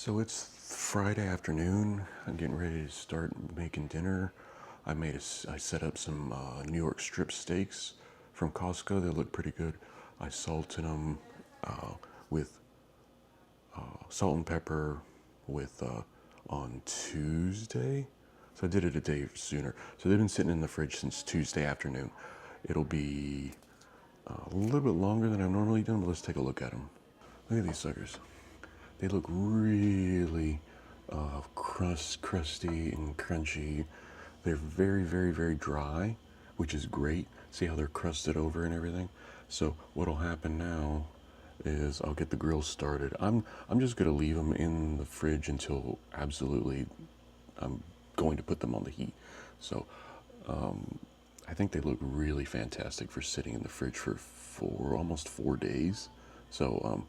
So it's Friday afternoon. I'm getting ready to start making dinner. I set up some New York strip steaks from Costco. They look pretty good. I salted them with salt and pepper with on Tuesday. So I did it a day sooner. So they've been sitting in the fridge since Tuesday afternoon. It'll be a little bit longer than I've normally done, but let's take a look at them. Look at these suckers. They look really crusty and crunchy. They're very, very, very dry, which is great. See how they're crusted over and everything? So what'll happen now is I'll get the grill started. I'm just gonna leave them in the fridge until absolutely I'm going to put them on the heat. So I think they look really fantastic for sitting in the fridge for almost 4 days. So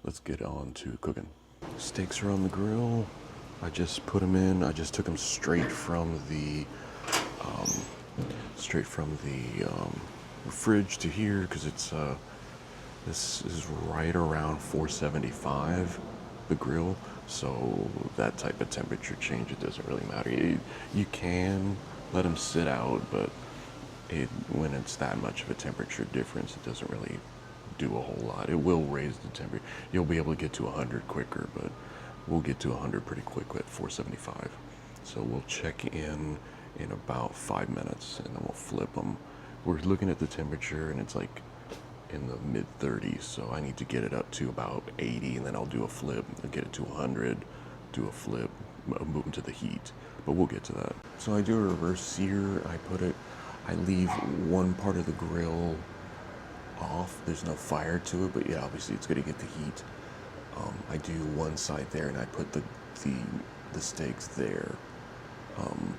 let's get on to cooking. Steaks are on the grill. I just put them in. I just took them straight from the fridge to here because it's this is right around 475, the grill. So that type of temperature change, it doesn't really matter. You can let them sit out, but when it's that much of a temperature difference, it doesn't really do a whole lot. It will raise the temperature. You'll be able to get to 100 quicker, but we'll get to 100 pretty quick at 475. So we'll check in about 5 minutes, and then we'll flip them. We're looking at the temperature, and it's like in the mid 30s, so I need to get it up to about 80, and then I'll do a flip. I'll get it to 100, do a flip, move them to the heat. But we'll get to that. So I do a reverse sear. I leave one part of the grill off. There's no fire to it, but yeah, obviously it's going to get the heat. I do one side there, and I put the steaks there, and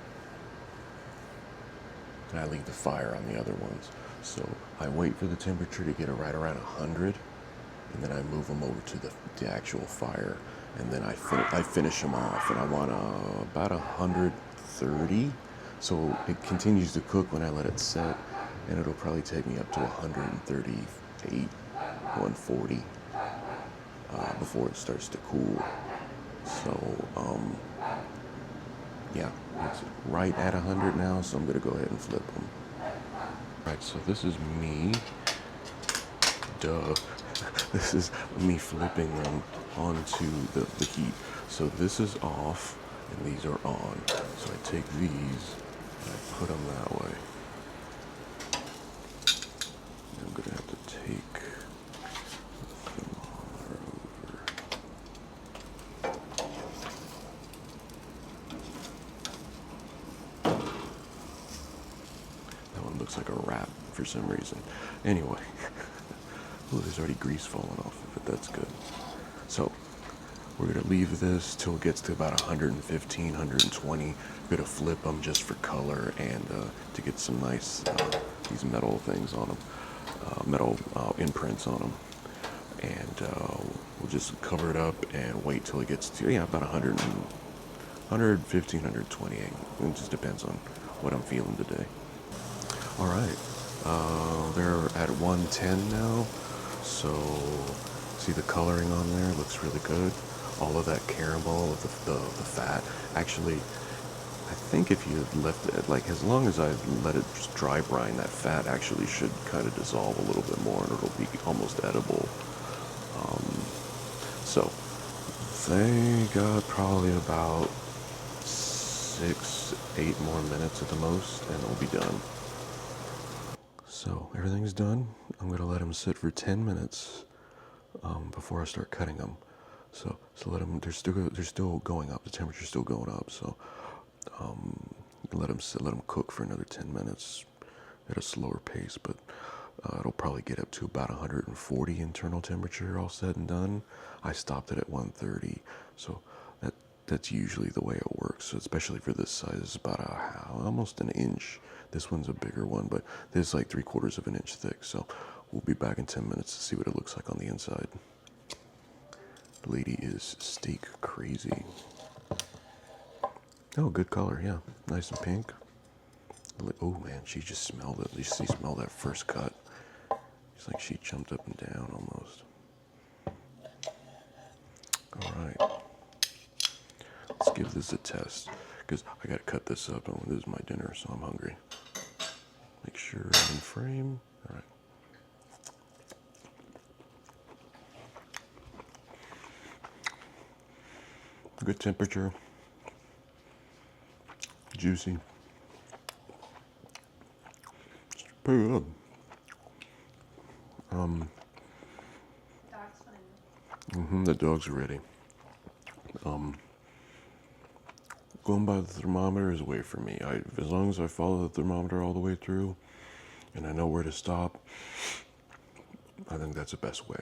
I leave the fire on the other ones. So I wait for the temperature to get right around 100, and then I move them over to the actual fire, and then I finish them off, and I want about 130. So it continues to cook when I let it set, and it'll probably take me up to 138, 140 before it starts to cool. So yeah, it's right at 100 now, so I'm gonna go ahead and flip them. Right, so this is me. Duh. This is me flipping them onto the heat. So this is off, and these are on. So I take these, and I put them that way. And I'm gonna have to take the thermometer over. That one looks like a wrap for some reason. Anyway. Oh, there's already grease falling off of it. That's good. So we're gonna leave this till it gets to about 115, 120. We're gonna flip them just for color and to get some nice these metal things on them, metal imprints on them. And we'll just cover it up and wait till it gets to about 100, 115, 120. It just depends on what I'm feeling today. All right, they're at 110 now. So, see the coloring on there? Looks really good. All of that caramel with the fat. Actually, I think if you left it, like as long as I let it just dry brine, that fat actually should kind of dissolve a little bit more, and it'll be almost edible. So, they got probably about 6, 8 more minutes at the most, and it'll be done. So everything's done. I'm gonna let them sit for 10 minutes before I start cutting them. So let them. They're still going up. The temperature's still going up. So let them cook for another 10 minutes at a slower pace. But it'll probably get up to about 140 internal temperature, all said and done. I stopped it at 130. So that's usually the way it works. So especially for this size, it's about almost an inch. This one's a bigger one, but this is like 3/4 of an inch thick. So we'll be back in 10 minutes to see what it looks like on the inside. The lady is steak crazy. Oh, good color, yeah. Nice and pink. Oh man, she just smelled it. She smelled that first cut. It's like she jumped up and down almost. All right. give this a test because I gotta cut this up and this is my dinner, so I'm hungry. Make sure I'm in frame. All right. Good temperature. Juicy. It's pretty good. Dog's fine. The dog's ready. Going by the thermometer is a way for me. As long as I follow the thermometer all the way through and I know where to stop, I think that's the best way.